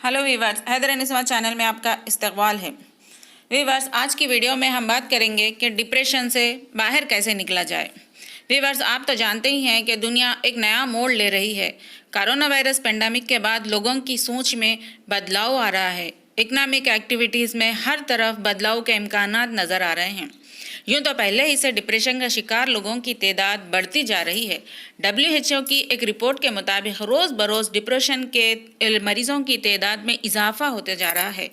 Hello viewers, Haider अनिसवा channel में आपका इस्तकबाल है। वीवर्स, आज की वीडियो में हम बात करेंगे कि डिप्रेशन से बाहर कैसे निकला जाए। वीवर्स, आप तो जानते ही हैं कि दुनिया एक नया मोड़ ले रही है। कोरोना वायरस पेंडेमिक के बाद लोगों की सोच में बदलाव आ रहा है। इकनॉमिक एक्टिविटीज़ में हर तरफ बदलाव के इम्कानात नज़र आ रहे हैं। यूँ तो पहले ही से डिप्रेशन का शिकार लोगों की तादाद बढ़ती जा रही है। WHO की एक रिपोर्ट के मुताबिक रोज़ बरोज़ डिप्रेशन के मरीजों की तादाद में इजाफा होते जा रहा है।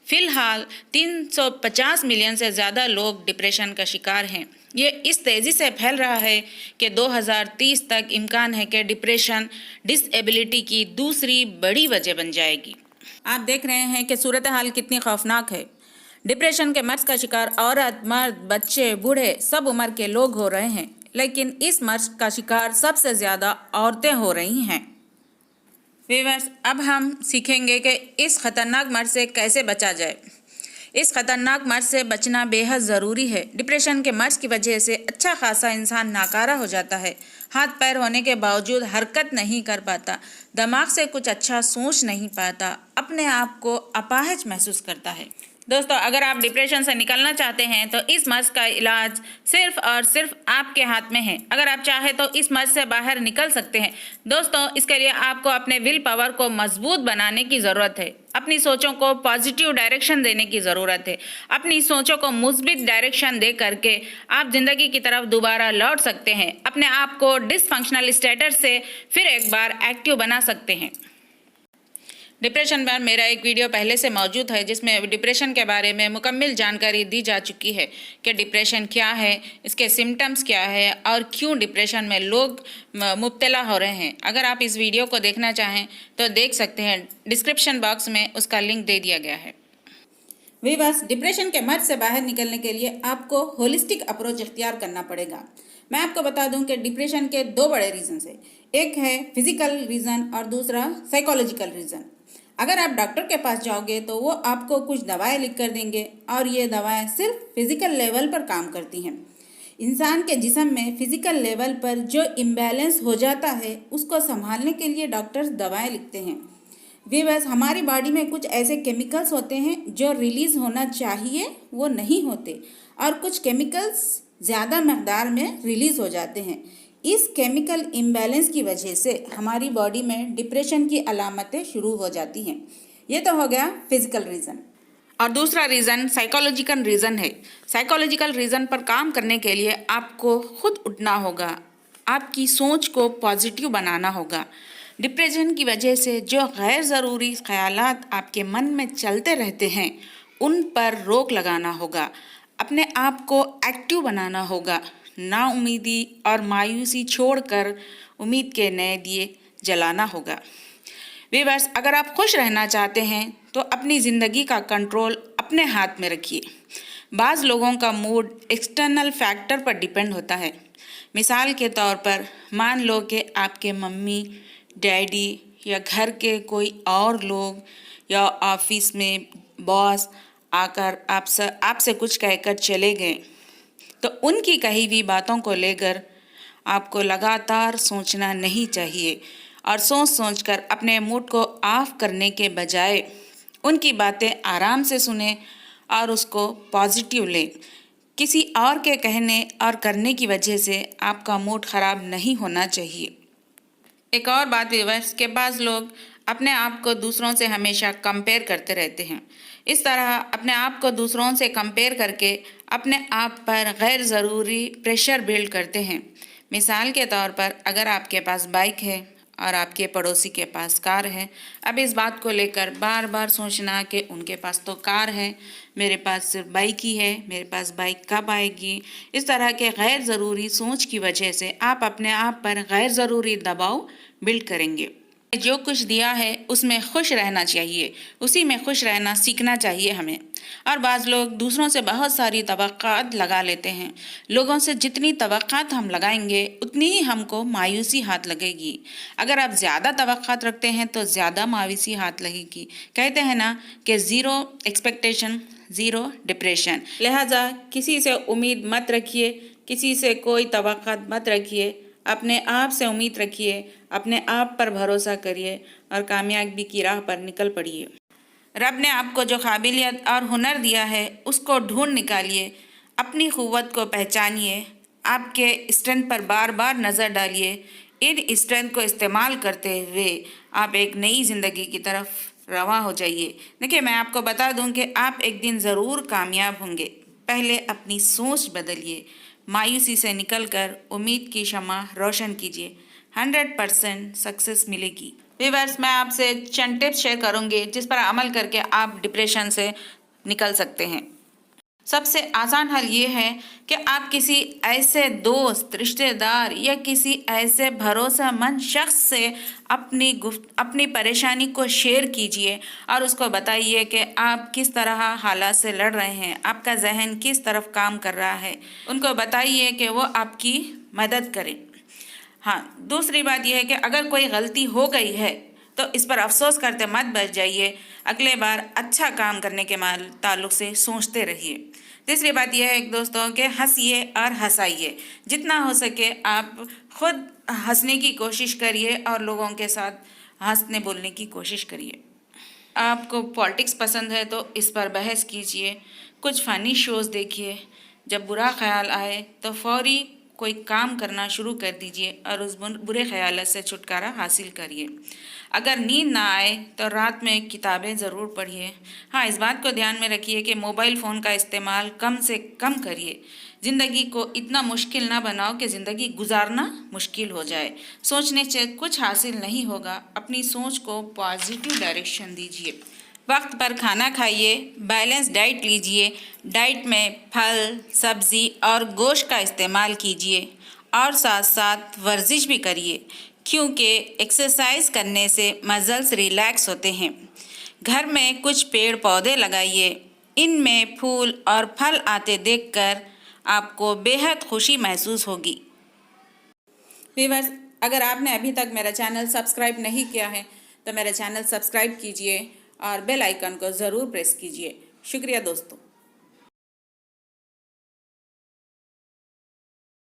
फ़िलहाल 350 मिलियन से ज़्यादा लोग डिप्रेशन का शिकार हैं। ये इस तेज़ी से फैल रहा है कि 2030 तक इम्कान है कि डिप्रेशन डिसेबिलिटी की दूसरी बड़ी वजह बन जाएगी। आप देख रहे हैं कि सूरत हाल कितनी खौफनाक है। डिप्रेशन के मर्ज का शिकार औरत, मर्द, बच्चे, बूढ़े सब उम्र के लोग हो रहे हैं, लेकिन इस मर्ज का शिकार सबसे ज़्यादा औरतें हो रही हैं। व्यूअर्स, अब हम सीखेंगे कि इस खतरनाक मर्ज से कैसे बचा जाए। इस खतरनाक मर्ज से बचना बेहद ज़रूरी है। डिप्रेशन के मर्ज की वजह से अच्छा खासा इंसान नाकारा हो जाता है। हाथ पैर होने के बावजूद हरकत नहीं कर पाता, दिमाग से कुछ अच्छा सोच नहीं पाता, अपने आप को अपाहिज महसूस करता है। दोस्तों, अगर आप डिप्रेशन से निकलना चाहते हैं तो इस मर्ज का इलाज सिर्फ और सिर्फ आपके हाथ में है। अगर आप चाहें तो इस मर्ज से बाहर निकल सकते हैं। दोस्तों, इसके लिए आपको अपने विल पावर को मजबूत बनाने की ज़रूरत है। अपनी सोचों को पॉजिटिव डायरेक्शन देने की ज़रूरत है। अपनी सोचों को मुस्बित डायरेक्शन दे करके आप ज़िंदगी की तरफ दोबारा लौट सकते हैं। अपने आप को डिसफंक्शनल स्टेटस से फिर एक बार एक्टिव बना सकते हैं। डिप्रेशन पर मेरा एक वीडियो पहले से मौजूद है, जिसमें डिप्रेशन के बारे में मुकम्मल जानकारी दी जा चुकी है कि डिप्रेशन क्या है, इसके सिम्टम्स क्या है और क्यों डिप्रेशन में लोग मुब्तला हो रहे हैं। अगर आप इस वीडियो को देखना चाहें तो देख सकते हैं, डिस्क्रिप्शन बॉक्स में उसका लिंक दे दिया गया है। वीवर्स, डिप्रेशन के मर्ज से बाहर निकलने के लिए आपको होलिस्टिक अप्रोच इख्तियार करना पड़ेगा। मैं आपको बता दूं कि डिप्रेशन के दो बड़े रीज़न है। एक है फिजिकल रीज़न और दूसरा साइकोलॉजिकल रीज़न। अगर आप डॉक्टर के पास जाओगे तो वो आपको कुछ दवाएं लिख कर देंगे और ये दवाएं सिर्फ फिजिकल लेवल पर काम करती हैं। इंसान के जिस्म में फिजिकल लेवल पर जो इम्बैलेंस हो जाता है उसको संभालने के लिए डॉक्टर्स दवाएं लिखते हैं। व्यूअर्स, हमारी बॉडी में कुछ ऐसे केमिकल्स होते हैं जो रिलीज़ होना चाहिए वो नहीं होते, और कुछ केमिकल्स ज़्यादा मकदार में रिलीज़ हो जाते हैं। इस केमिकल इम्बैलेंस की वजह से हमारी बॉडी में डिप्रेशन की अलामतें शुरू हो जाती हैं। ये तो हो गया फिजिकल रीज़न। और दूसरा रीज़न साइकोलॉजिकल रीज़न है। साइकोलॉजिकल रीज़न पर काम करने के लिए आपको खुद उठना होगा, आपकी सोच को पॉजिटिव बनाना होगा। डिप्रेशन की वजह से जो गैर ज़रूरी ख्यालात आपके मन में चलते रहते हैं उन पर रोक लगाना होगा। अपने आप को एक्टिव बनाना होगा। नाउमीदी और मायूसी छोड़कर उम्मीद के नए दिए जलाना होगा। व्यूअर्स, अगर आप खुश रहना चाहते हैं तो अपनी ज़िंदगी का कंट्रोल अपने हाथ में रखिए। बाज़ लोगों का मूड एक्सटर्नल फैक्टर पर डिपेंड होता है। मिसाल के तौर पर मान लो कि आपके मम्मी, डैडी या घर के कोई और लोग या ऑफिस में बॉस आकर आपसे कुछ कहकर चले गए, तो उनकी कही हुई बातों को लेकर आपको लगातार सोचना नहीं चाहिए और सोच कर अपने मूड को ऑफ करने के बजाय उनकी बातें आराम से सुने और उसको पॉजिटिव लें। किसी और के कहने और करने की वजह से आपका मूड ख़राब नहीं होना चाहिए। एक और बात व्यूअर्स, के पास लोग अपने आप को दूसरों से हमेशा कंपेयर करते रहते हैं। इस तरह अपने आप को दूसरों से कंपेयर करके अपने आप पर गैर ज़रूरी प्रेशर बिल्ड करते हैं। मिसाल के तौर पर अगर आपके पास बाइक है और आपके पड़ोसी के पास कार है, अब इस बात को लेकर बार बार सोचना कि उनके पास तो कार है, मेरे पास सिर्फ बाइक ही है, मेरे पास बाइक कब आएगी। इस तरह के गैर ज़रूरी सोच की वजह से आप अपने आप पर गैर ज़रूरी दबाव बिल्ड करेंगे। जो कुछ दिया है उसमें खुश रहना चाहिए, उसी में खुश रहना सीखना चाहिए हमें। और बाज़ लोग दूसरों से बहुत सारी तवक्कात लगा लेते हैं। लोगों से जितनी तवक्कात हम लगाएंगे उतनी ही हमको मायूसी हाथ लगेगी। अगर आप ज़्यादा तवक्कात रखते हैं तो ज़्यादा मायूसी हाथ लगेगी। कहते हैं ना कि ज़ीरो एक्सपेक्टेशन ज़ीरो डिप्रेशन। लिहाजा किसी से उम्मीद मत रखिए, किसी से कोई तवक्कात मत रखिए। अपने आप से उम्मीद रखिए, अपने आप पर भरोसा करिए और कामयाबी की राह पर निकल पड़िए। रब ने आपको जो काबिलियत और हुनर दिया है उसको ढूंढ निकालिए, अपनी क़ुव्वत को पहचानिए, आपके स्ट्रेंथ पर बार बार नज़र डालिए। इन स्ट्रेंथ को इस्तेमाल करते हुए आप एक नई ज़िंदगी की तरफ रवा हो जाइए। देखिए, मैं आपको बता दूं कि आप एक दिन ज़रूर कामयाब होंगे। पहले अपनी सोच बदलिए, मायूसी से निकलकर उम्मीद की शम्मा रोशन कीजिए। 100% सक्सेस मिलेगी। व्यूअर्स, मैं आपसे चंद टिप्स शेयर करूंगी जिस पर अमल करके आप डिप्रेशन से निकल सकते हैं। सबसे आसान हल ये है कि आप किसी ऐसे दोस्त, रिश्तेदार या किसी ऐसे भरोसेमंद शख्स से अपनी परेशानी को शेयर कीजिए और उसको बताइए कि आप किस तरह हालात से लड़ रहे हैं, आपका जहन किस तरफ काम कर रहा है। उनको बताइए कि वो आपकी मदद करें। हाँ, दूसरी बात यह है कि अगर कोई गलती हो गई है तो इस पर अफसोस करते मत बैठ जाइए। अगले बार अच्छा काम करने के ताल्लुक से सोचते रहिए। तीसरी बात यह है दोस्तों कि हंसिए और हंसाइए। जितना हो सके आप खुद हंसने की कोशिश करिए और लोगों के साथ हंसने बोलने की कोशिश करिए। आपको पॉलिटिक्स पसंद है तो इस पर बहस कीजिए। कुछ फ़नी शोज़ देखिए। जब बुरा ख्याल आए तो फौरी कोई काम करना शुरू कर दीजिए और उस बुरे ख्याल से छुटकारा हासिल करिए। अगर नींद ना आए तो रात में किताबें ज़रूर पढ़िए। हाँ, इस बात को ध्यान में रखिए कि मोबाइल फ़ोन का इस्तेमाल कम से कम करिए। ज़िंदगी को इतना मुश्किल ना बनाओ कि ज़िंदगी गुजारना मुश्किल हो जाए। सोचने से कुछ हासिल नहीं होगा। अपनी सोच को पॉजिटिव डायरेक्शन दीजिए। वक्त पर खाना खाइए, बैलेंस डाइट लीजिए। डाइट में फल, सब्ज़ी और गोश्त का इस्तेमाल कीजिए और साथ साथ वर्जिश भी करिए, क्योंकि एक्सरसाइज करने से मसल्स रिलैक्स होते हैं। घर में कुछ पेड़ पौधे लगाइए। इनमें फूल और फल आते देखकर आपको बेहद खुशी महसूस होगी। व्यूअर्स, अगर आपने अभी तक मेरा चैनल सब्सक्राइब नहीं किया है तो मेरा चैनल सब्सक्राइब कीजिए और बेल आइकन को ज़रूर प्रेस कीजिए। शुक्रिया दोस्तों।